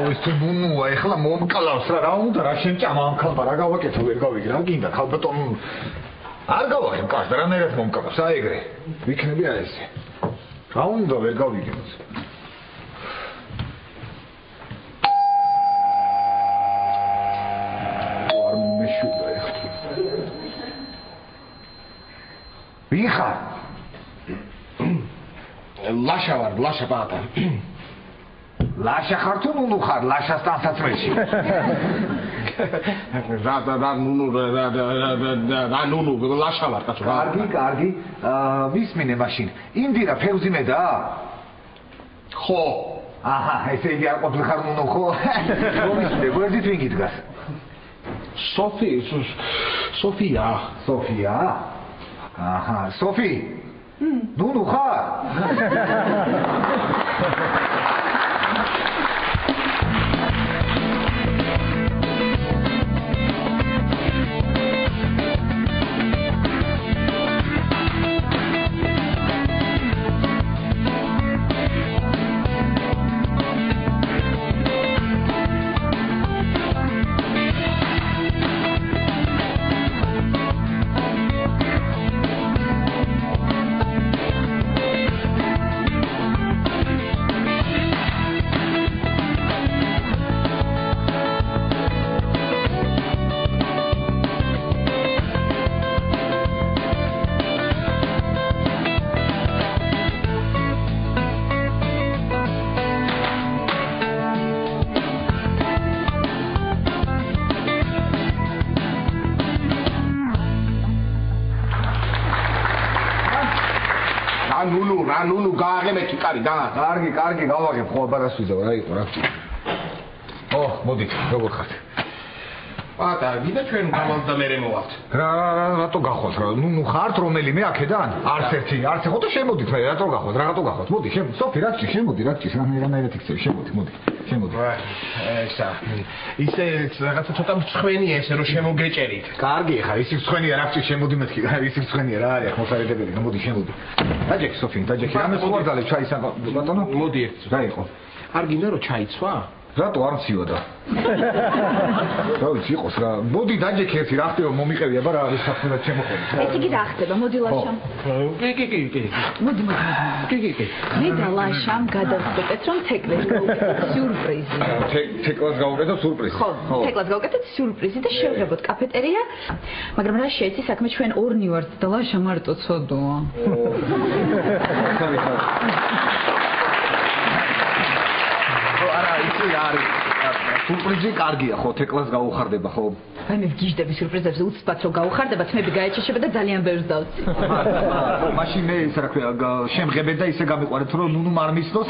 ის ნუნუა ეხლა მომკლავს რა უნდა რა შენ ჭამა ამ ქალბა რა გავაკეთო ვერ გავიგე რა გინდა ქალბატონ არ გავახე მკაცს და რანაირად მომკლავს აი ეგრე ვიქნები აი ესე რა უნდა ვერ გავიგე არ მეშულა ეხლა ვიხარ ლაშა ვარ ლაშა ბატა ლაშა ხარ თუ ნუნუ ხარ ლაშას დასაცმელში რა ნუნუ ლაშა ვარ კაცო კარგი მისმინე მაშინ ინდირა ფევზიმე და ხო აჰა ესე იგი არ ყოფილი ხარ ნუნუ ხო მომისმინე გვერდით ვინ გიდგას სოფია აჰა სოფი ნუნუ ხარ ნუნუ გააღემეთი კარი და კარგი გავაგებ ხო აბარას ვიზავ რა იყო რა ო მოდით როგორ ხართ პატა ვიდა ჩვენ გამალდა მერე მოვალთ რატო გახოთ რა ნუნუ ხართ რომელიმე აქედან არც ერთი ხო და შემოდით მე რატო გახოთ მოდი სოფი რა შემოდი რანაირად იქცევი შემოდი ესა ისე რაღაცა ცოტა მწხვენია ესე რომ შემოგეჭერით კარგი ხა ისიც მწხვენია რა გჭირ შემოდი მეთქი ისიც მწხვენია რა არის მოსარედებელი მოდი შემოდი დაჯექი სოფი რამე ხوارდალე ჩაის ბატონო მოდი ერთ რა იყო არ გინდა რომ ჩაიცვა რატო არ მცივოდა რა ვიცი იყოს რა მოდი დაჯექი ერთი რა ხდება მომიყევი აბა რა არის საფრთხე შემოხდება ეს იგი რა ხდება მოდი ლაშამ კი მოდი მე და ლაშამ გადავწყვეტეთ რომ თეკლას გავუკეთოთ სიურპრიზი თეკლას გავუკეთოთ სიურპრიზი ხო თეკლას გავუკეთოთ სიურპრიზი და შევღებოთ კაფეტერია მაგრამ რა შეიცი საქმე ჩვენ ორნი ვართ და ლაშა მარტო ცოდოა არის სურპრიზი კარგია ხო თეკლას გაუხარდება ხო აი მე ვგიჟდები სურპრიზებზე უცბად რომ გაუხარდება თმები გაეჩეშება და ძალიან ბევრს დავწი მაშინ მე ის რა ქვია შემღებეთ და ისე გამიყვარეთ რომ ნუნუ არ მისნოს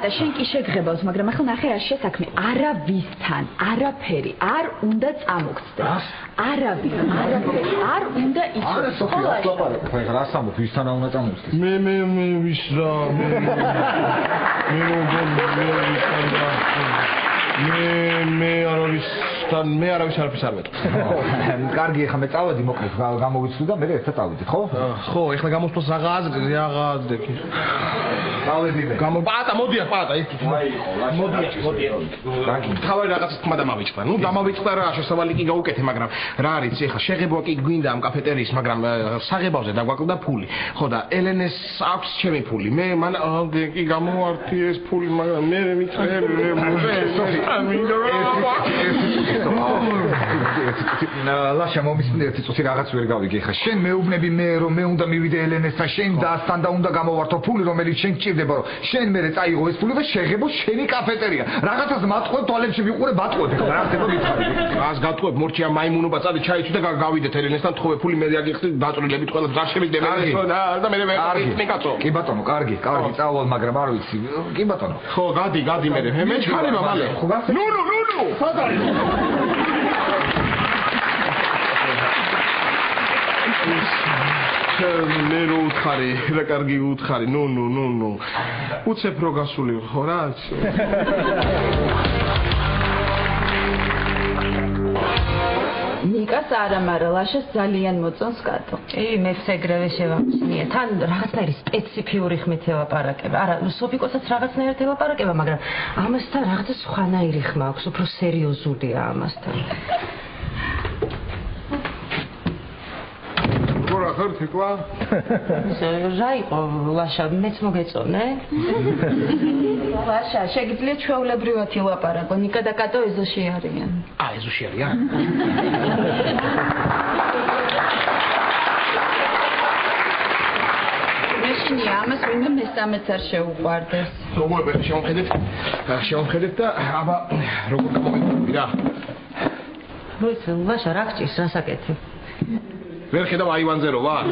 და შენ კი შეგღებავს მაგრამ ახლა ნახე რა შესაქმე არავისთან არაფერი არ უნდა წამოგცდეს არავის არაფერი არ უნდა იცოდეს არა სოფია ხო რას ამბობ ვისთან უნდა წამოგცდეს მე ვის რა მე არავის არაფერს არ მეტყვი. კარგი, ახლა მე წავედი მოკლედ გამოვიცვლი და მე ერთად წავიდით, ხო? ხო, ახლა გამოსვლას რა აზრდები? წავედი მე. პატა, მოდია პატა, ის მოდია. თავი რაღაცა თქმა დამავიწყდა. ნუ დამავიწყდა რა, შესავალი კი გაუკეთე, მაგრამ რა არის, ახლა შეღებვა კი გვინდა ამ კაფეტერიის, მაგრამ საღებავზე დაგვაკლდა ფული. ხო და ელენეს აქვს ჩემი ფული. მე მან კი გამოვარდი ეს ფული, მაგრამ მე მიწერ ლაშა მომისმინე ერთი წუთი რაღაც ვერ გავიგე ხა შენ მეუბნები მე რომ მე უნდა მივიდე ელენესთან შენ დასთან და უნდა გამოვართო ფული რომელიც შენ გჭირდება რომ შენ მერე წაიღო ეს ფული და შეღებო შენი კაფეტერია რაღაცას მატყუებ თვალებში ვიყურე ბატყუებ რა ხდება გითხარი რას გატყუებ მორჩია მაიმუნობა წადი ჩაიცვი და გავიდეთ ელენესთან თხოვე ფული მე აგიხდი დაწვრილებით ყველა რა შევიდე მე და მე მე კაცო კი ბატონო კარგი წავალ მაგრამ არ ვიცი კი ბატონო ხო გადი მე ჩქარება მალე ნუ ფადარი მე რო უთხარი რა კარგი უთხარი ნუ უცებ რო გასული ხო რა ნიკას ლაშას არა, მაგრამ ლაშას ძალიან მოწონს კატო. მეც ეგრევე შევამჩნია. თან რაღაცნაირი სპეციფიური ხმით ელაპარაკება. არა, სოფიკოსაც რაღაცნაირად ელაპარაკება, მაგრამ ამასთან რაღაცა სხვანაირი ხმა აქვს, უფრო სერიოზულია ამასთან. გორა ხარ თქვა? რა იყო ლაშა, მეც მოგეწონე? ლაშა, შეგიძლია ჩვეულებრივად ილაპარაკო, ნიკა და კატო ეზოში არიან. ეზოში არიან? მეშინია, ამას ვინმე მესამეც არ შეუყვარდეს. მოგუებები შევამხედეთ და აბა როგორ გამოვიდები რა. ლაშა, რა გჭირს, რასაკეთე? ვერ ხედავ აივანზე რო ვარ?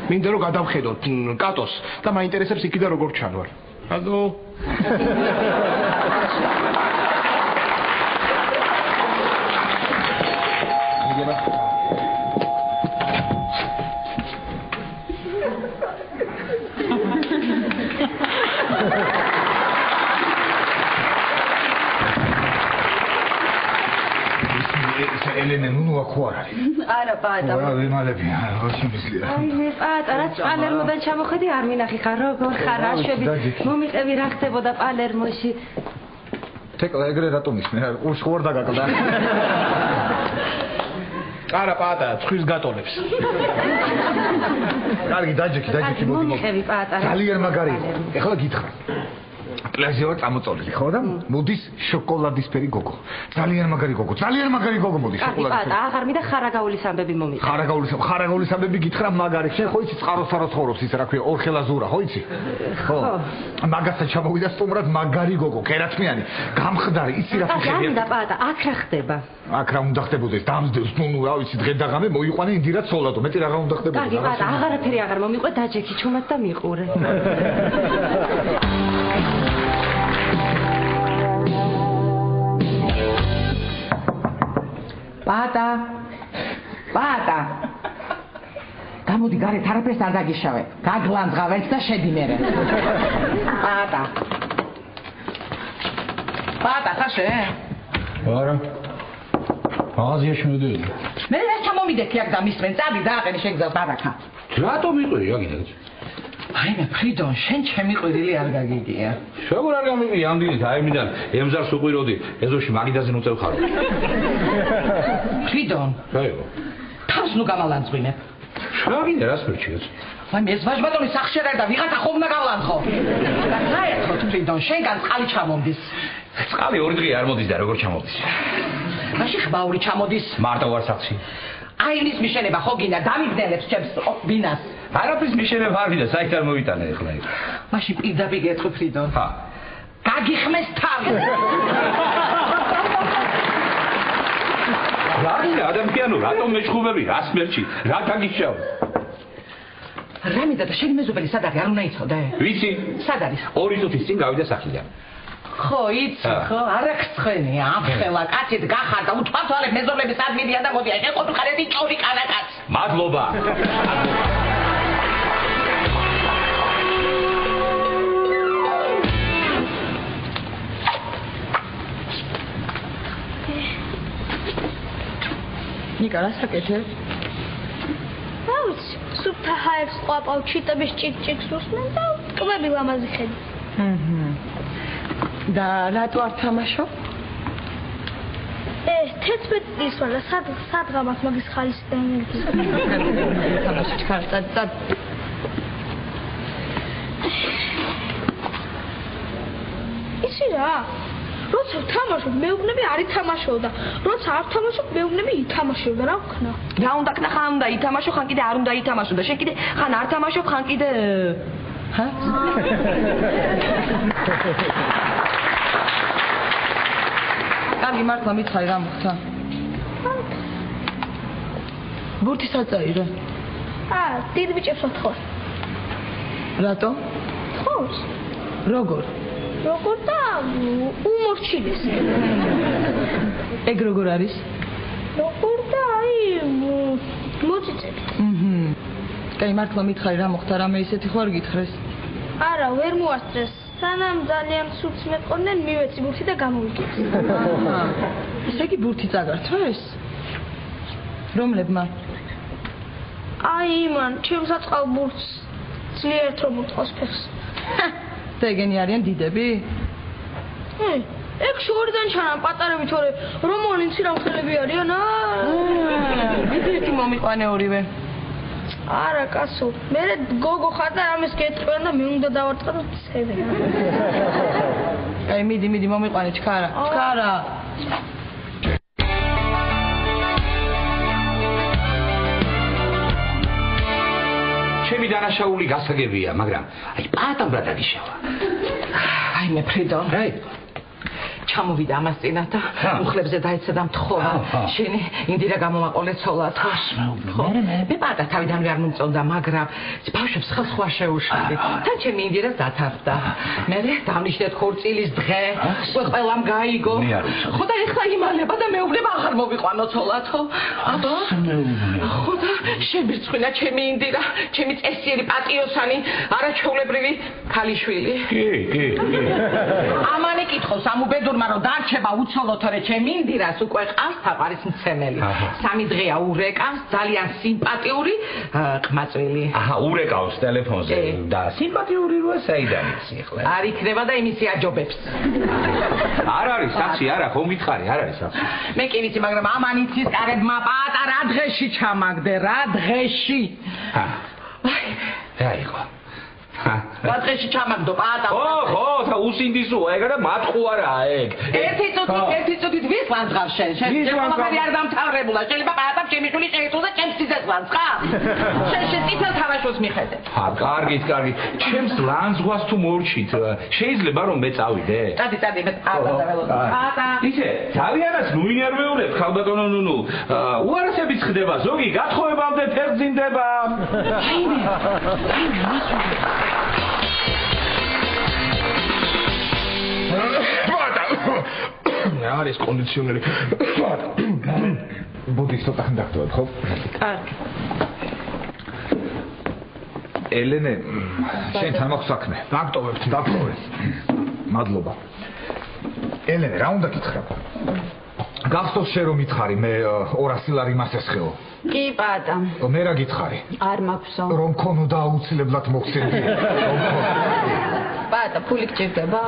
მინდა რომ გადავხედოთ კატოს და მაინტერესებს იქიდან როგორ ჩანვარ. ანუ ელენე ნუ აქوارა. არა, პატა. რა ვიმალები, რა შემიძლია. აი, პატა, რაც პალერმოდან ჩამოხედი არ მინახი ხარ, როგორ ხარ, რა შვები, მომიყევი რა ხდებოდა პალერმოში. თეკლა ეგრე რატომ ისმე? ყურს ხوار დაგაკლდა. არა, პატა, ცხვის გატოლებს. კარგი, დაჯექი, მოდი. მომიყევი პატა. ძალიან მაგარი. ეხლა გითხრა. პლაჟზე ვარ წამოწოლილი, ხო და მოდის შოკოლადისფერი გოგო. ძალიან მაგარი გოგო მოდის შოკოლადისფერი. პატა, აღარ მინდა ხარაგაულის ამბები მომიყვა. ხარაგაულის ამბები გითხრა მაგარი. შენ ხო იცი წყაროსარო ცხოვრობს ის რა ქვია, ორხელაზურა, ხო იცი? ხო. მაგასაც ჩამოვიდა სტუმრად მაგარი გოგო, კერათმიანი, გამხდარი, იცი რა ხდება? რა მინდა პატა, აქ რა ხდება? აქ რა უნდა ხდებოდეს? დამსდევს, ნუ რა ვიცი, დღე და ღამე მოიყვანე ინდირა ცოლადო, მეტი რა უნდა ხდებოდეს? კარგი, პატა, აღარაფერი აღარ მომიყვე, დაჯექი ჩუმად და მიყურე. პატა. გამოდი გარეთ არაფერს არ დაგიშავე. გაგლანძღავეთ და შედი მერე. პატა, ხარ შენ? არა. მაღაზიაში მივდივარ. მე რა ჩამომიდექი აქ და მისმენ, წადი დააყენე შენ გზას ბარაკა. რატომ მიყვი აგინე? აი მე ფრიდონ, შენ ჩემი ყვირილი არ გაგიგია. როგორ არ გამიგია ამდენით აიმიდან ემზარს უყვიროდი, ეზოში მაგიდაზე ნუწევ ხარ. ფრიდონ. რაიო? თავს ნუ გამალანძღვინებ. შეგინე რას მერჩიოს? აი მე ზვაჟბატონი სახშერა და ვიღაცა ხომ უნდა გავლანძღო. საერთოდ ფრიდონ, შენგან წყალი ჩამომდის. წყალი ორი დღე არ მოდის და როგორ ჩამოდის? მაშინ ხბაური ჩამოდის. მარტო ვარ სახლში. აივნის მიშენება ხო გინდა დამიგდელებს ჩემს ბინას. არაფრის მიშენება არ ვიდა, საით არ მოვიტანე ახლა. მაშინ პირდაპირ გეტყვი ფრიდონ. ხა. გაგიხმეს თავი. რა გინდა ადამიანო, რატომ მეჩხუბები, რას მერჩი, რა გაგიშავ? რა მინდა და შენი მეზობელი სად არის, არ უნდა იცოდე? ვიცი? სად არის? 2 წუთის წინ გავიდა სახლიდან. ხო, იცი, ხო, არახსხენი, ამხელა კაცით გახარ და უთვალთვალებ მეზობლები სად მიდიან და მოდიან, შენ ყოთუ ხარეთი ჭორი კანაკაც. მადლობა. ნიკა, რასაკეთებ? რა ვიცი, სუფთა ჰაერს ყვაპავ, ჩიტების ჭიკ-ჭიკს უსმენ და ტყვები ლამაზი ხედი. და რატო არ თამაშობ? 11 წლის ვარ და სადღამას მაგის ხალის და ენერგია. თამაში ჩქარ, წად. იცი რა? როცა თამაშობ, მეუბნები არ ითამაშებდა. როცა არ თამაშობ, მეუბნები ითამაშებდა, რა ვქნა? რა უნდა ქნა, ხან უნდა ითამაშო, ხან კიდე არ უნდა ითამაშო და შენ კიდე ხან არ თამაშობ, ხან კიდე ჰა? კარგი, მართლა მითხარი რა მოხდა? ბურთი საწაირე. დიდ ბიჭებს ვთხოვს. რატო? თხოვს. როგორ? როგორ და უმორჩილეს. ეგ როგორ არის? როგორ და აი მოწიწებით. კაი, მართლა მითხარი რა მოხდა, რამე ისეთი ხო არ გითხრეს? არა, ვერ მოასწრეს. სანამ ძალიან სულს მეყოდნენ, მივეცი ბურთი და გამოვიკეთე. ესე იგი ბურთი წაგართვეს? რომლებმა? აი იმან, ჩემს აწყალბურთს ძლიერთ რომ უტყავს ფეხს. ეგენი არიან დიდები? ეგ შორიდან ჩანან პატარები თორე რომონი ცირამხელები არიან? ერთი მომიყვანე ორივე. არა კაცო, მე გოგო ხარ და ამის გეტყვიან და მე უნდა დავარწყა და ცევენ. აი მიდი მომიყვანე ჩქარა. ჩემი დანაშაული გასაგებია, მაგრამ აი პატამ რა დაგიშავა. აი მე ფრიდო. ჩამოვიდა ამას წინა და უხლებზე დაეცა და მთხოვა. შენი ინდირა გამომაყოლე ცოლად. მე პატა თავიდანვე არ მომწონდა, მაგრამ ბავშვებს ხელს ხო შეუშლდი. თან ჩემი ინდირას დათანხმდა. მე დავნიშნეთ ხორცილის დღე, ყველამ გაიგო. ხო და ეხლა იმალება და მეუბნება აღარ მოვიყვანო ცოლად, ხო? აბა? ხო და შემირცხვინა ჩემი ინდირა, ჩემი წესიერი პატიოსანი, არაჩვეულებრივი ქალიშვილი. კი. ამანი კითხავს ამ უბედურმა რომ დარჩება უცოლო თორე ჩემი ინდირას უკვე ყავს თაყარის მცემელი. 3 დღეა ურეკავს, ძალიან სიმპათიური ყმაწვილი. ურეკავს ტელეფონზე და სიმპათიური როა საიდან იცი ახლა? არ იქნება და იმისი აჯობებს. არ არის საცი, არა, ხო მითხარი, არ არის საცი. მე კი ვიცი, მაგრამ ამან იცის კარებმა პატა რა დღეში ჩამაგდე, რა დღეში. რა იყო? რა დღეში ჩამაგდო პატა? ხო, და უსინდისოა ეგ და მატყუ არაა ეგ. ერთი წუთით ვის ლანძღავს შენ? ყველაფერი არ დამთავრებულა. შეიძლება პატა ჩემი შვილი შეეწოდა ჩემს ციცეს ლანძღა? შენ წითელ თამაშოს მიხედე. კარგით. ჩემს ლანძღვას თუ მორჩით, შეიძლება რომ მე წავიდე? წადი, მე პატა. ისე, თავიანაც ნუინერვეულებ ხალბატონო ნუნუ. უარესებიც ხდება, ზოგი გათხოვებამდე ფერძინდება. არის კონდიციონერი. ბოდიშ ცოტა ხანდახტოთ, ხო? კარგი. ელენე, შენთან მაქვს საქმე. დაგტოვებთ. მადლობა. ელენე, რა უნდა გითხრა? გახსოვს შენ რომ მითხარი, მე 200 ლარი მას ესხეო. კი პატა. მე რა გითხარი? არ მაქვსო. რომ ქონოდა აუცილებლად მოხსენდი. პატა, ფული გჭირდება?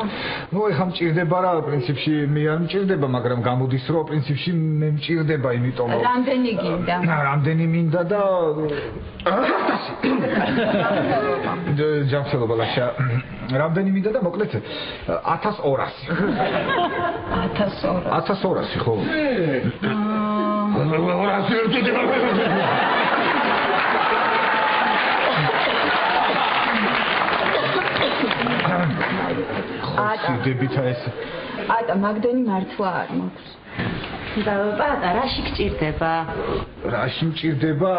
ეხა მჭირდება რა, პრინციპში მე არ მჭირდება, მაგრამ გამოდის რომ პრინციპში მე მჭირდება, იმიტომ რომ რამდენი გინდა? რამდენი მინდა და ჯანმრთელობა ლაშა. რამდენი მინდა და მოკლედ 1200. 1200, ხო? 200 სიდებითა ეს. პატა, მაგდენი მართლა არ მაქვს. და პატა, რაში გჭირდება? რაში მჭირდება?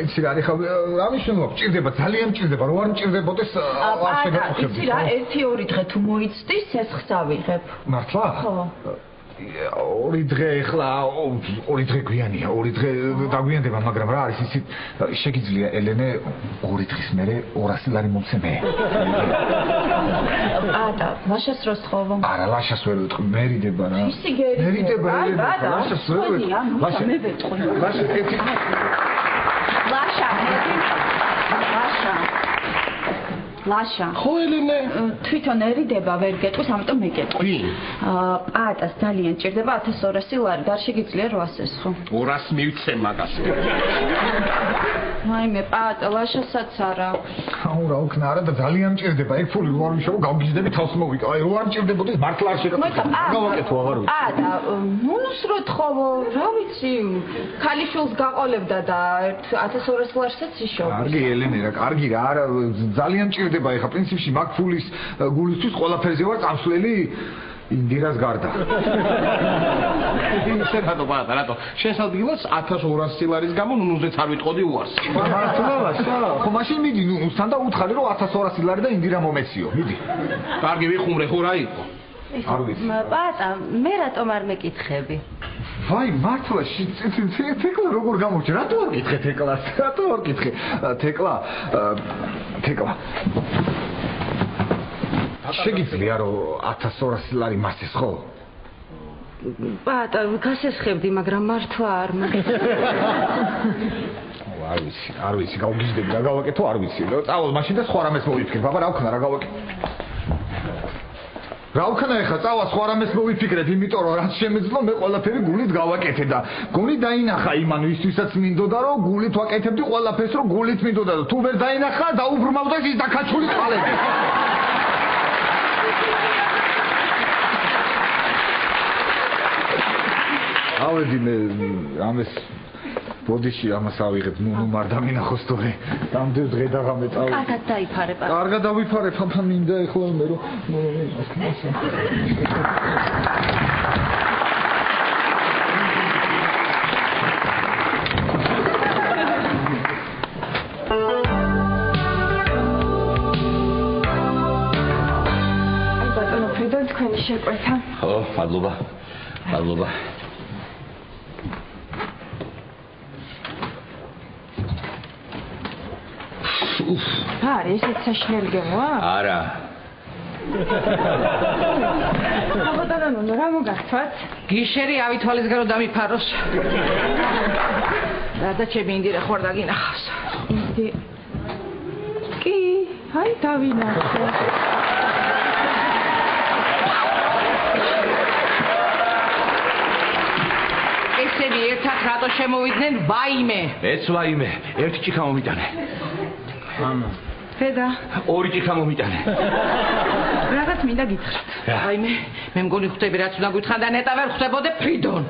იცი რა, ეხლა რა მნიშვნელობა მჭირდება, ძალიან მჭირდება, რო არ მჭირდებოდეს არ შეგაყოფები. იცი რა, 1-2 დღე თუ მოიცდი, სესხს ავიღებ. მართლა? ხო. 2 დღე ეხლა 2 დღე გვიანია, 2 დღე დაგვიანდება, მაგრამ რა არის იცით, შეგიძლია ელენე 2 დღის მერე 200 ლარი მომცე მე. პატა, ლაშას რო სწხოვო? არა, ლაშას ვერ ვიტყვი, მერიდება რა. ისი გერიდება. მერიდება, ლაშას ვერ ვიტყვი. ლაშა მე ვეტყვი. ლაშა ერთი. ლაშა. ხო ელენე? თვითონ ერიდება, ვერ გეტყვის, ამიტომ მე გეტყვი. პატას ძალიან ჭირდება 1200 ლარი, და არ შეგიძლია 800-ს ხო? 200 მივცე მაგას. მაიმე პატა, ლაშასაც არა. რა უკნა, არა და ძალიან მჭირდება, ეგ ფული რო არ ვიშოვო, გავგიჟდები თავს მოვიკა. აი რო არ მჭირდებოდეს, მართლა არ შეგაყოფ. გავაკეთო, აღარ ვიცი. პატა, ნუნუს რო თხოვო, რა ვიცი, ქალიშვილს გაყოლებდა და 1200 ლარსაც იშოვ. კარგი ელენე რა, კარგი რა, არა ძალიან მჭირდება. ეხა პრინციპში მაგ ფულის გულისთვის ყველაფერზე ვარ წამსვლელი ინდირას გარდა. ისე რატო? შენს ადგილას 1200 ლარის გამო ნუნუზეც არ ვიტყოდი უარს. მართლა ლაშა? ხო მაშინ მიდი ნუნუსთან და უთხარი რომ 1200 ლარი და ინდირა მომეციო. მიდი. კარგი ვიხუმრე, ხო რა იყო? არ ვიცი. პატა, მე რატომ არ მეკითხები? ვაი, მართლა თეკლა როგორ გამორჩა? რატო არ გითხე თეკლას? რატო არ გითხე? თეკლა. შეგიძლია რომ 1200 ლარი მასეს ხო? პატა, გასესხებდი, მაგრამ მართლა არ არ ვიცი, გავგიზდები რა გავაკეთო, არ ვიცი. წავალ მაშინ და სხვა რამეს მოვიფიქრე. ბაბა, რა ვქნა, რა გავაკეთე? რა ვქნა ეხლა, წავალ სხვა რამეს მოვიფიქრეთ, იმიტომ რომ რაც შემეძლო მე ყველაფერი გულით გავაკეთე და გონი დაინახა იმან ვისთვისაც მინდოდა რომ გულით ვაკეთებდი ყველაფერს რომ გულით მინდოდა და თუ ვერ დაინახა დაუბრმავდეს ის დაკაჩული წყალები. ავედი მე ამას ბოდიში ამას ავიღებ, ნუ მარ დამინახოს თორე. დამდე დღე და ღამე წავ. კარგად დაიფარებ. კარგად დავიფარებ, ფაფა მინდა ეხლა მე რომ ბატონო ფრიდონ თქვენი შეკვეთა. ხო, მადლობა. მადლობა. არის ეს საშინელი გემოა? არა. ბატონო, რა მოგართვათ? გიშერი ავითვალეს გარო დამიფაროს. და ჩემი ინდირა ხوار დაგინახავს. კი, აი დავინახე. ესენი ერთად რატო შემოვიდნენ? ვაიმე. მეც ვაიმე. ერთი ჭიქა მომიტანე. ამა. ფედა. ორი ჭიქა მომიტანე. რაღაც მინდა გითხრათ. ვაიმე, მე მგონი ხვდები რაც უნდა გითხრან და ნეტა ვერ ხვდებოდე ფრიდონ.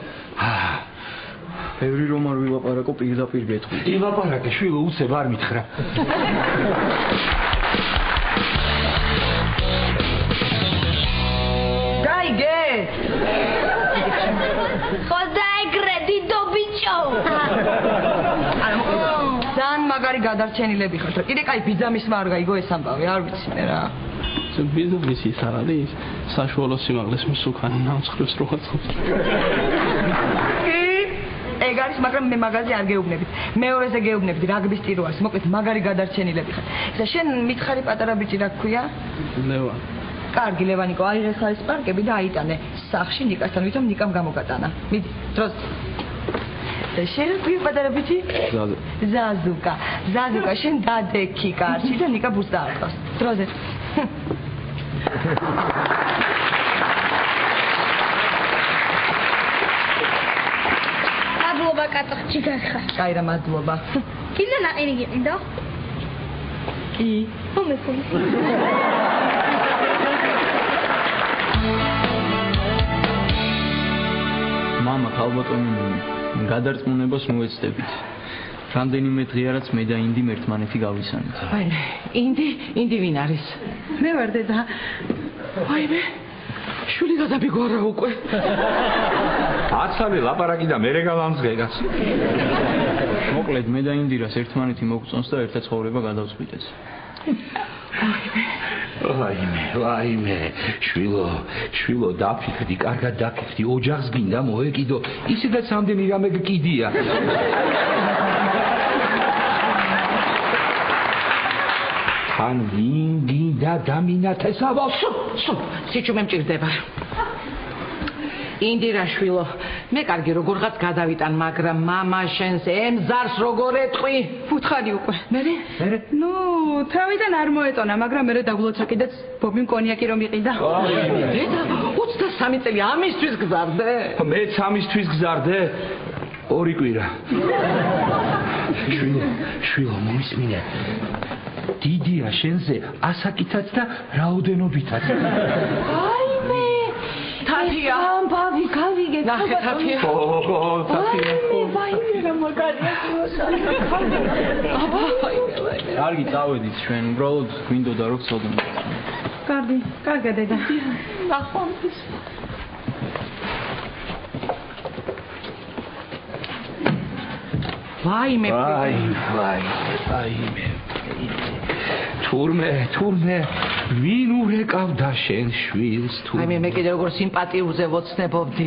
ბევრი რომ არ ვილაპარაკო პირდაპირ გეტყვი. ილაპარაკე, შვილო, უცებ არ მითხრა. გაიგე? ხო დაიგრე დიდო ბიჭო. ძალიან მაგარი გადარჩენილები ხართ. კიდე კაი ბიძამის მარ გაიგო ეს ამბავი, არ ვიცი მე რა. ბიზნეს ის არის საშუალო სიმაღლეს მსუქანი ნამსხვრევს როგორც ხვდები. ეგ არის, მაგრამ მე მაგაზე არ გეუბნებით. მეორეზე გეუბნებით რაგბის ტიროას. მოკლედ მაგარი გადარჩენილები ხარ. ისა შენ მითხარი პატარა ბიჭი რა ქვია? ლევან. კარგი ლევანიკო, აიღე ხარ ეს პარკები და აიტანე სახში ნიკასთან, ვითომ ნიკამ გამოგატანა. მიდი, დროს. და შენ ქვია პატარა ბიჭი? ზაზუკა. ზაზუკა, შენ დადექი კარში და ნიკა ბურს დაარტყავს. დროზე. მადლობა კაცოხი გახა. კაი რა მადლობა. კიდე ნაყინი გიყიდა? კი. მომეფული. მამა ქალბატონი გადარწმუნებას მოეცდებით. რამდენიმე დღეა რაც მე და ინდი ერთმანეთი გავისანით. ვაიმე, ინდი ვინ არის? მე ვარ დედა. ვაიმე, შვილი გადაბიგორა უკვე. აცავი ლაპარაკი და მერე გავამძღეგაც. მოკლედ მე და ინდირას ერთმანეთი მოგწონს და ერთად ცხოვრება გადავწყვიტეს. ვაიმე, შვილო, დაფიქრდი, კარგად დაფიქრდი, ოჯახს გინდა მოეკიდო, ისედაც ამდენი რამე გკიდია. ან ვინ გინდა დამინათესავა? სიჩუ მე მჭირდება. ინდირა შვილო, მე კარგი როგორღაც გადავიტან, მაგრამ მამა შენს ემზარს როგორ ეტყვი? უთხარი უკვე. მერე? ნუ, თავიდან არ მოეტონა, მაგრამ მე დაგულოცა კიდეც ბობიმ კონიაკი რომ იყიდა. დედა, 23 წელი ამისთვის გზარდე? მეც ამისთვის გზარდე. ორი კვირა. შვილო, მომისმინე. დიდია შენზე ასაკითაც და რაოდენობითაც. ვაიმე! თათია, ამბავი გავიგე. ნახე თათია. ხო, თათია. ვაიმე რა მაგარია. კარგი, წავედით ჩვენ, უბრალოდ გვინდოდა რომ გწოდოთ. კარგი დედა. ნახვამდის. ვაიმე. თურმე ვინ ურეკავდა შენ შვილს თუ აი მე კიდე როგორ სიმპათიურზე ვოცნებობდი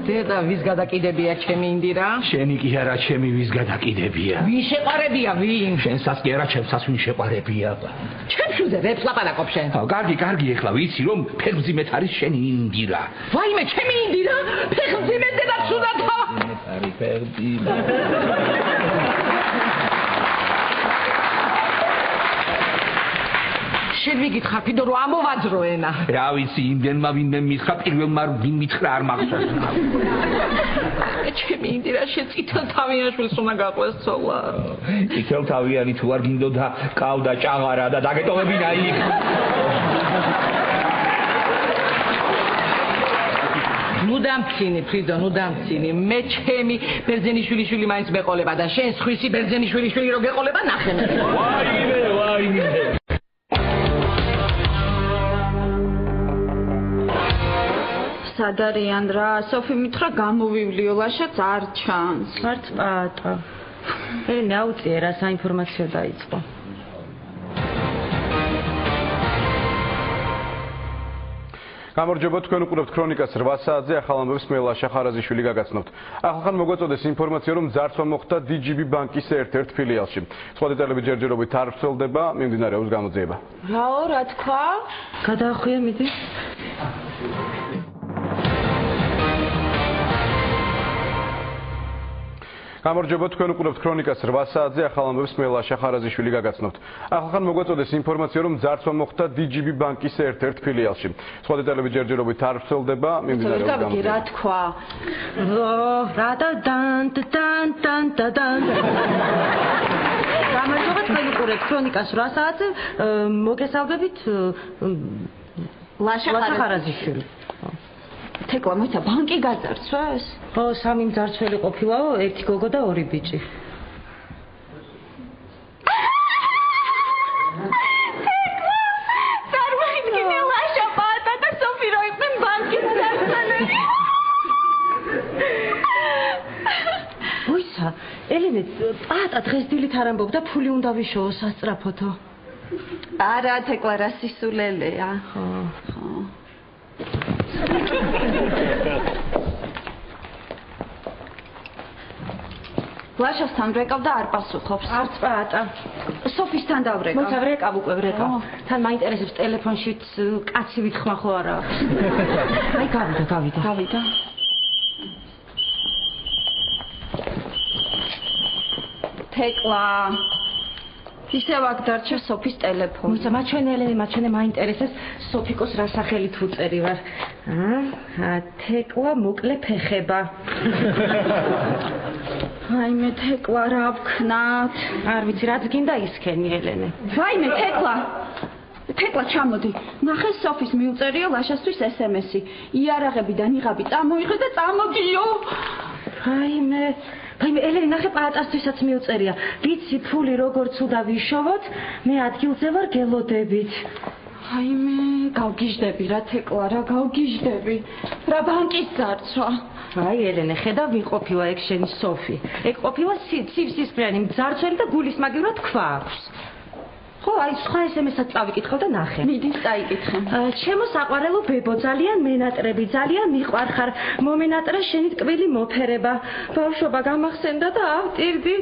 დედა ვის გადაკიდებია ჩემი ინდირა შენი კი არა ჩემი ვის გადაკიდებია ვინ შეყარებია ვინ შენსაც კი არა ჩემსაც ვინ შეყარებია ჩემ შულზე ვებს ლაპარაკობ შენ კარგი ეხლა ვიცი რომ ფეხმძიმეთ არის შენი ინდირა ვაიმე ჩემი ინდირა ფეხმძიმეთ დედა ცუდათა არის ფეხმძიმე შენ ვიგითხარ ფიდო რომ ამოვაძრო ენა რა ვიცი იმდენმა ვინმე მითხრა პირველმა ვინ მითხრა არ მახსოვს ჩემი ინდირა შეწითელ თავიანშვილს უნდა გაყვესწოლა წითელ თავიანი თუ არ გინდოდა ყავდა ჭაღარა და დაგეტოვებინა იქ ნუ დამცინი ფრიდო ნუ დამცინი მე ჩემი ბერძენიშვილიშვილი მაინც მეყოლება და შენ სხვისი ბერძენიშვილიშვილი რო გეყოლება ნახე მე ვაიმე სადარიან რა სოფი მითხრა გამოვივლიო ლაშაც არ ჩანს არც პატა ელენე აუწიე რა საინფორმაციო დაიწყო გამარჯობა თქვენ უყურებთ ქრონიკას 8 საათზე ახალ ამბებს მე ლაშა ხარაზიშვილი გაგაცნობთ ახალხან მოგვაწოდეს ინფორმაცია რომ ძარცვა მოხდა DGB ბანკის ერთ-ერთ ფილიალში სხვა დეტალები ჯერჯერობით არ ვრცელდება მიმდინარეობს გამოძიება რაო რა თქვა გადაახვია მიდი გამარჯობა თქვენ უყურებთ ქრონიკას 8 საათზე ახალ ამბებს მე ლაშა ხარაზიშვილი გაგაცნობთ ახალხან მოგვაწოდეს ინფორმაცია რომ ძარცვა მოხდა DGB ბანკის ერთ-ერთ ფილიალში სხვა დეტალები ჯერჯერობით არ ვრცელდება მიმდინარეობს გამოძიება რა თქვა რა გამარჯობა თქვენ უყურებთ ქრონიკას 8 საათზე მოგესალმებით ლაშა ხარაზიშვილი თეკლა მოიცა ბანკი გაძარცვეს? ხო, სამი მძარცველი ყოფილაო, ერთი გოგო და ორი ბიჭი. წარმოიდგინე ლაშა პატა და სოფი რო იყვნენ ბანკის ძარცველი. ვისა, ელენე, პატა დღეს დილით არ ამბობდა, ფული უნდა ვიშოვო სასწრაფოთო. არა, თეკლა რა სისულელეა. ხო. ლაშასთან ვრეკავ და არ პასუხობს. არც პატა. სოფისთან დავრეკავ. მოიცა ვრეკავ უკვე ვრეკავ. თან მაინტერესებს ტელეფონშიც კაცი ვითხრა ხო არა. აი გავიდა. თეკლა ისევ აქ დარჩა სოფის ტელეფონი. მოიცა მაჩვენე მაინტერესებს სოფიკოს რა სახელით უწერი ვარ. თეკლა მოკლე ფეხება. ვაიმე თეკლა რა ვქნათ? არ ვიცი რაც გინდა ისქენი ელენე. ვაიმე თეკლა ჩამოდი. ნახე სოფის მიუწერიო ლაშასთვის SMS-ი. იარაღებიდან იღაბი წამოიღე და წამოდიო. ვაიმე ელენე ნახე პატასთვისაც მიუწერია. ვიცი ფული როგორც უნდა ვიშოვოთ, მე ადგილზე ვარ გელოდებით. აიმე, გავგიჟდები რა თეკლა, რა გავგიჟდები. რა ბანკის ძარცვა. აი ელენე, ხედავ ვინ ყოფილა ეგ შენი სოფი. ეგ ყოფილა სივსისფრიანი ძარცველი და გულისმაგივრად თქვა აქვს. ხო, აი სხვა SMS-ად წავიკითხავ და ნახე. მიდი, წაიკითხე. ჩემო საყვარელო ბებო, ძალიან მენატრები, ძალიან მიყვარხარ. მომენატრა შენი ტკბილი მოფერება. ბავშვობა გამახსენდა და ავტირდი.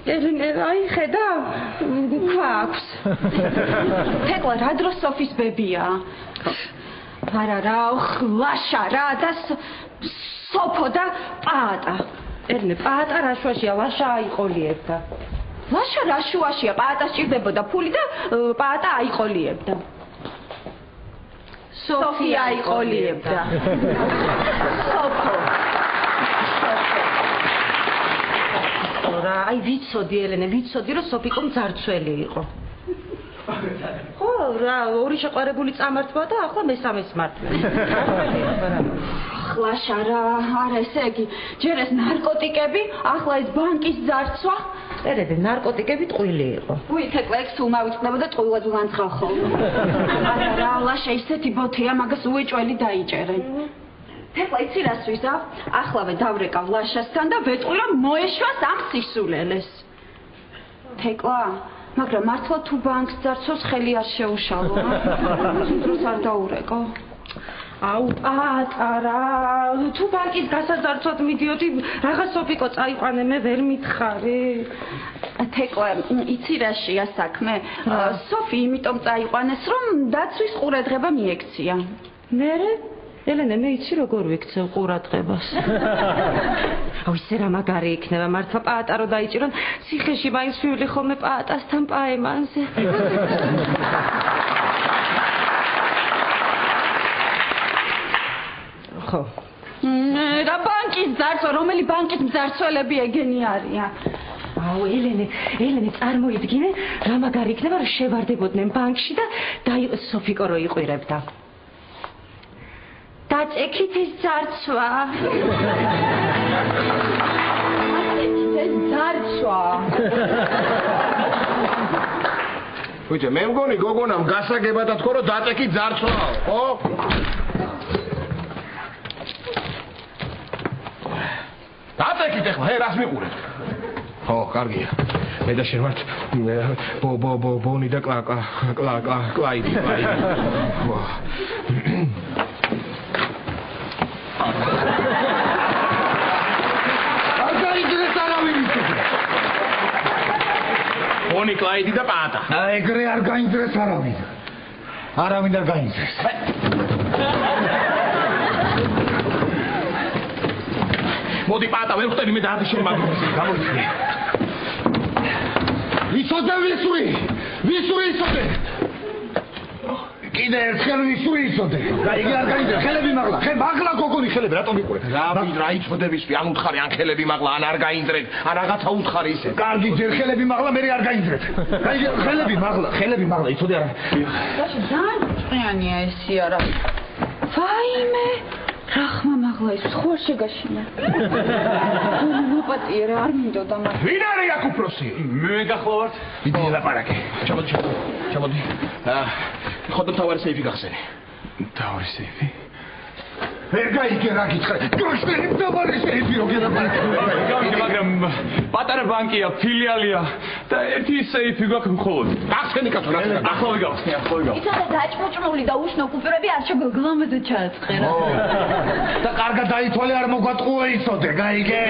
ელენე, აი ხედავ, გვაქვს. თეკლა რა დროს სოფის ბებია? არა რა, ლაშა რა და სოფო და პაატა. ელენე, პაატა რაშვაშია, ლაშა აიყოლიებდა. ლაშა რაშუაშია, პაატა სჭირდებოდა ფული და პაატა აიყოლიებდა. სოფი აიყოლიებდა. სოფო. აი ვიცოდი ელენე, რომ სოფიკომ ძარცველი იყო. ხო, რა, ორი შეყვარებული წამართვა და ახლა მესამეს მართლა. ლაშა რა, არა ესე იგი, ჯერ ეს ნარკოტიკები, ახლა ეს ბანკის ძარცვა. ელენე, ნარკოტიკები ტყუილი იყო. უი, თეკლა ეგ სულ მავიწყდებოდა ტყუილად ულანძღავ ხოლმე. არა რა, ლაშა ისეთი ბოთია, მაგას უეჭველი დაიჭერენ. თეკლა იცი რას ვიზავ? ახლავე დავრეკავ ლაშასთან და ვეტყვი რომ მოეშვას ამ სისულელეს. თეკლა, მაგრამ მართლა თუ ბანკს ძარცვას ხელი არ შეუშალო, დროს არ დაურეკო. აუ პატარა, თუ ბანკის გასაძარცვად მიდიოდი, რაღაც სოფიკო წაიყვანე, მე ვერ მითხარი. თეკლე, იცი რაშია საქმე? სოფი იმიტომ წაიყვანეს, რომ დაცვის ყურადღება მიექცია. მერე? ელენე, მე იცი როგორ ვიქცევ ყურადღებას. აუ ისე რა მაგარი იქნება, მართლა პაატარო დაიჭირონ, ციხეში მაინც ვივლი ხოლმე პაატასთან პაემანზე. ხო. რა ბანკის ძარცვა, რომელი ბანკის მძარცველები ეგენი არიან? აუ ელენე, წარმოიდგინე, რა მაგარი იქნება, რომ შევარდებოდნენ ბანკში და სოფიკო რო იყვირებდა. დაწექით ეს ძარცვა. ვიჯე, მე მგონი გოგონამ გასაგებად თქვა, რომ დაწექით ძარცვაო, ხო? დაწექით ახლა, რას მიყურებთ? ხო, კარგია. მე და შენ ვართ ბონი და კლაიდი. ბონი, კლაიდი და პაატა. ეგრე არ გაინტერეს არავინ. არავინ არ გაინტერეს. მოდი პაატა, ვერ ხვდები მე დაადი შენ მაგის. გამოიწვია. იცოდე ვისური იცოდე. კიდე ერთხელ ვისური იცოდე. და იგი არ გაინტერეს. ხელები მაღლა. მაღლა გოგონი ხელები, რატომ იყურებ? რა იცოდებისვი, ან უთხარი, ან ხელები მაღლა, ან არ გაინტერეს, ან რაღაცა უთხარი ისე. კარგი, ჯერ ხელები მაღლა, მე არ გაინტერეს. ხელები მაღლა, იცოდე არა? ძალიან ჭკვიანია ესი არა. ვაიმე, რა ხმა მაღლა ის ხო არ შეგაშინა. მოპატიე რა არ მინდოდა მაგ. ვინ არის აქ უფროსი? მე გახლავართ. იდი ლაპარაკე. ჩამოდი. ხოდა თავარი სეიფი გახსენე. თავარი სეიფი? ვერ გაიგე რა გითხრა. დროშელი თავარი სეიფი რო გელაპარაკე. მაგრამ პატარა ბანკია, ფილიალია და ერთი სეიფი გვაქვს მხოლოდ. გახსენი კაცო, რა თქმა უნდა. ახლა ვიგავსნი. იცოდა დაჭმოჭმული და უშნო კუპირები არ შეგგლამაზე ჩააწყერა. და კარგად დაითვალე არ მოგვატყუე იცოდე, გაიგე?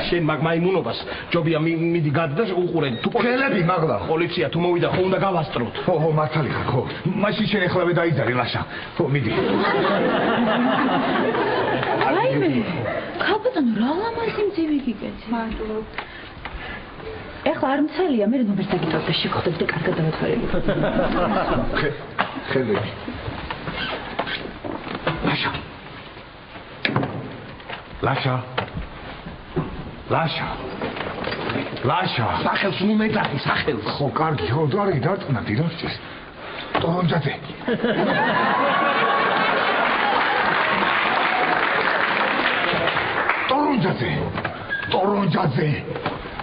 შენ მაგ მაიმუნობას ჯობია მიდი გადდა უყურე. თუ ხელები მაღლა. პოლიცია თუ მოვიდა, ხო უნდა გავასწროთ. ხო, მართალი ხარ, ხო. მაშინ შენ ეხლავე დაიძარი ლაშა. ხო, მიდი. აიმე, ქალბატონო, რა ლამაზი მძივი გიგეცი. მადლობ. ეხლა არ მცელია, მე ნომერს დაგიტოვებ და შეგხვდები და კარგად დავეთვალები. ხელები. ლაშა. სახელს ნუ მეძახი, სახელს. ხო, კარგი, ხო, დარწმუნა, დირექტორს. ტორონჯაძე.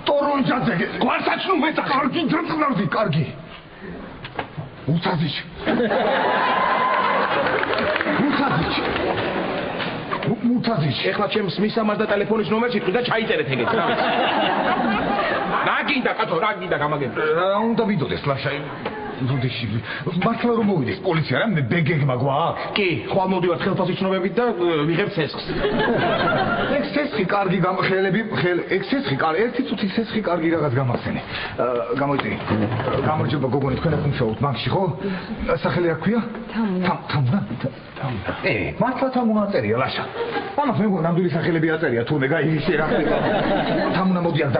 ტორონჯაძე. გვარსაც ნუ მეძახი. კარგი, დარწმუნდი, კარგი. უთაზიჩ. ეხლა ჩემს მისამარ და ტელეფონის ნომერში თქვი და ჩაიწერეთ ეგეთ. რა გინდა კაცო, რა გინდა გამაგებ. რა უნდა ვიდოდეს ლაშა? დუდიში. მართლა რომ მოვიდეს პოლიცია რა მე ბეგეგმა გვაქვს? კი, ხვალ მოვდივართ ხელფასიცნობებით და ვიღებ ცესხს. ცესხი კარგი ხელები, ცესხი კარგი, ერთი წუთი ცესხი კარგი რაღაც გამახსენე. გამოიწვი. გამარჯობა გოგონი, თქვენ აქ მუშაობთ ბანკში, ხო? სახელი რა ქვია? თამუნა. მართლა თამუნა წერია ლაშა. ამას მე მგონი ნამდვილი სახელები აწერია თურმე გაიგე რა ხდება. თამუნა მოდი აქ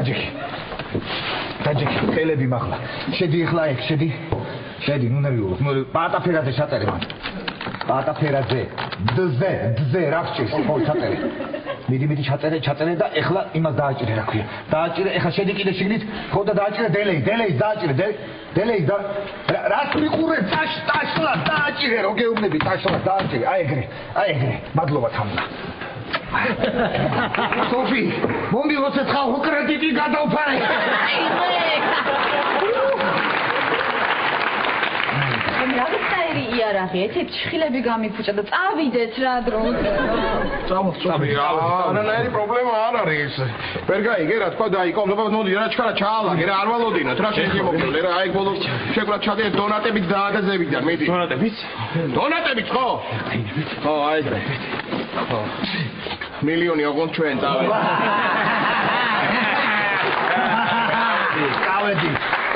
დაჯექი, ხელები მაღლა. შედი ახლა ეგ, შედი, ნუ ნერვიულობ. პაატა ფერაძე ჩაწერე მან. პაატა ფერაძე. დზე რა ხჭირს, ხო ჩაწერე. მიდი ჩაწერე და ახლა იმას დააჭირე რა ქვია. დააჭირე, ახლა შედი კიდე შიგნით, ხო და დააჭირე დელეი დააჭირე. დელეი და რას მიყურე ტაშლა დააჭირე, რო გეუბნები ტაშლა დააჭირე. აი ეგრე. მადლობა თამუნა. სოფი, მომილოცე ხალხო კრედიტი გადავფარე. რა გწერი იარა არაღია, ეთით შხილები გამიფუჭა და წავიდეთ რა დროზე. წავიდე. არანაირი პრობლემა არ არის. ვერ გაიგე რა თქვა დაიკო, მოდი რა ჩქარა ჩაალაგე რა არ ვალოდინოთ რა შეიძლება რა აი ბოლოს შეგვიძლია ჩადე დონატებით დააგაზებიდან მეტი. დონატებით ხო? ხო აი და. ხო. მილიონი ოღონდ ჩვენ წავედით.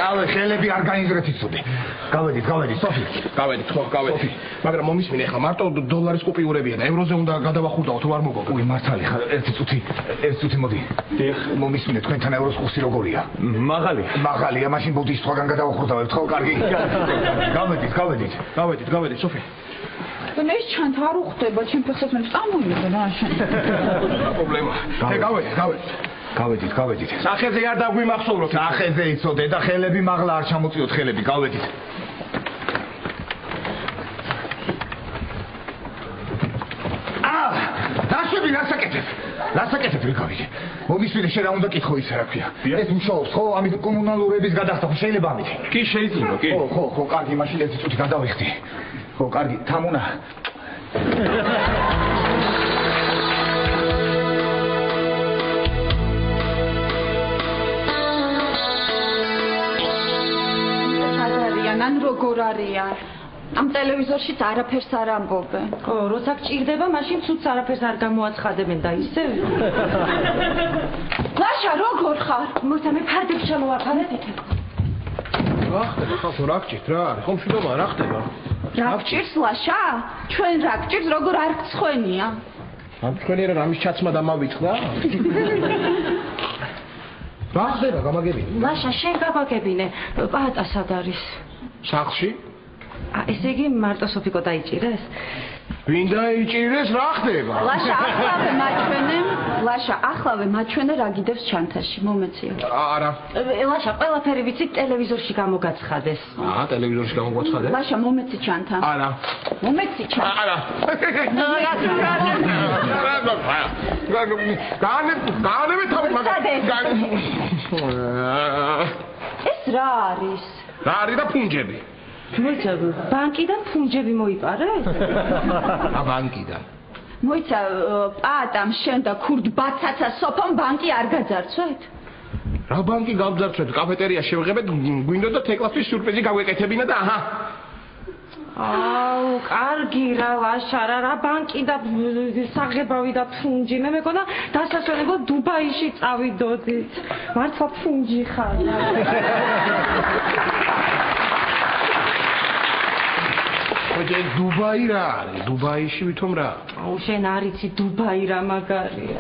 გავედი, ხელები არ გაინგრეთ იცოდე. გავედით, სოფი. გავედით, ხო, გავედით. მაგრამ მომისმინე ხა მარტო დოლარის კუპიურებია და ევროზე უნდა გადავახურდაო თუ არ მოგოგო. უი მართალი ხარ, ერთი წუთი მოდი. დიახ, მომისმინე თქვენთან ევროს კურსი როგორია? მაღალია, მაშინ ბოდის სხვაგან გადავახურდავებთ ხო, კარგი. გავედით, სოფი. და ეს ჩანთ არ უხდება, ჩემ ფეხსაც მე წამოიღე რა შენ. პრობლემა. გავედით. სახეზე არ დაგვიმახსოვროთ. სახეზე იცოდე და ხელები მაღლა არ ჩამოწიოთ ხელები, გავედით. დაშვები რასაკეთებ რა გავიგე. მომისმინე შენ რა უნდა კითხო ის რა ქვია. ეს მუშაობს ხო ამის კომუნალურების გადახდა ხო შეიძლება ამით? კი შეიძლება, კი. ხო, კარგი, მაშინ ერთი წუთი გადავიხდი. ხო, კარგი, თამუნა. ან როგორ არიან? ამ ტელევიზორშიც არაფერს არ ამბობენ. ხო, როცა გჭირდება, მაშინ ცუც არაფერს არ გამოაცხადებენ და ისე. ლაშა, როგორ ხარ? მოიცა მე ფარდებს ჩამოვაფარეთ ეთე. რა ხდება ხალხო რა გჭირთ რა არის? ხომ მშვიდობა რა ხდება? რა გჭირს ლაშა? ჩვენ რა გჭირს როგორ არ გცხვენია? ამ თქვენიერა რამის ჩაცმა დამავიწყდა? რა ხდება გამაგებინე? ლაშა, შენ გამაგებინე. პაატა სად არის? სახლში? ესე იგი მარტო სოფიკო დაიჭირეს? ვინ დაიჭირეს რა ხდება? ლაშა, ახლავე მაჩვენე რა გიდევს ჩანთაში, მომეციო. არა. ლაშა, ყველაფერი ვიცი ტელევიზორში გამოგაცხადეს. ტელევიზორში გამოგაცხადეს? ლაშა, მომეცი ჩანთა. არა. მომეცი ჩანთა. არა. განები თავი მაგარი. ეს რა არის? რა არის და ფუნჯები? მოიცა, ბანკიდან ფუნჯები მოიპარე? ბანკიდან. მოიცა, პაატამ შენ და ქურდ ბაცაცა სოფომ ბანკი არ გაძარცვეთ? რა ბანკი გავძარცვეთ? კაფეტერია შევღებეთ, გვინდოდა თეკლასთვის სიურპრიზი გავეკეთებინა და აჰა. აუ, კარგი რა ლაშა რა ბანკი და საღებავი და ფუნჯი. მე მეკონა დასასვენებლად დუბაიში წავიდოდით. მართლა ფუნჯი ხარ. ხოჯე დუბაი რა არის? დუბაიში ვითომ რა? აუ შენ არ იცი დუბაი რა მაგარია.